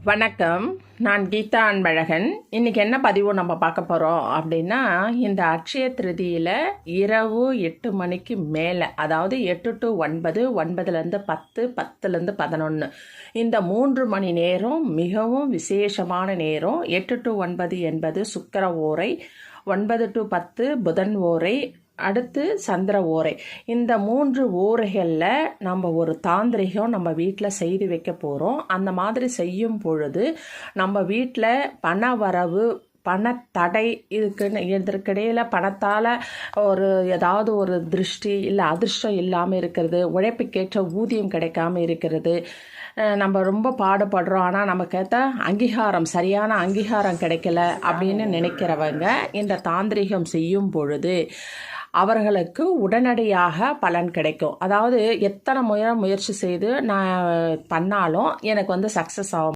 வணக்கம். நான் கீதா அன்பழகன். இன்றைக்கி என்ன பதிவு நம்ம பார்க்க போகிறோம் அப்படின்னா, இந்த அட்சய திருதியில் இரவு 8 மணிக்கு மேலே, அதாவது 8 to 9, 9லேருந்து 10, 10லேருந்து 11, இந்த 3 மணி நேரம் மிகவும் விசேஷமான நேரம். 8 to 9 என்பது சுக்கிர ஓரை, 9 to 10 புதன் ஓரை, அடுத்து சந்திர ஓரை. இந்த 3 ஓரைகளில் நம்ம ஒரு தாந்திரிகம் நம்ம வீட்டில் செய்து வைக்க போகிறோம். அந்த மாதிரி செய்யும் பொழுது நம்ம வீட்டில் பண வரவு, பணத்தடை, இதற்கிடையில் பணத்தால் ஏதாவது ஒரு திருஷ்டி இல்லை அதிர்ஷ்டம் இல்லாமல் இருக்கிறது, உழைப்புக்கேற்ற ஊதியம் கிடைக்காம இருக்கிறது, நம்ம ரொம்ப பாடுபடுறோம் ஆனால் நமக்கேற்ற அங்கீகாரம், சரியான அங்கீகாரம் கிடைக்கல அப்படின்னு நினைக்கிறவங்க இந்த தாந்திரிகம் செய்யும் பொழுது அவர்களுக்கு உடனடியாக பலன் கிடைக்கும். அதாவது எத்தனை முயற்சி செய்து நான் பண்ணாலும் எனக்கு சக்ஸஸ் ஆகும்.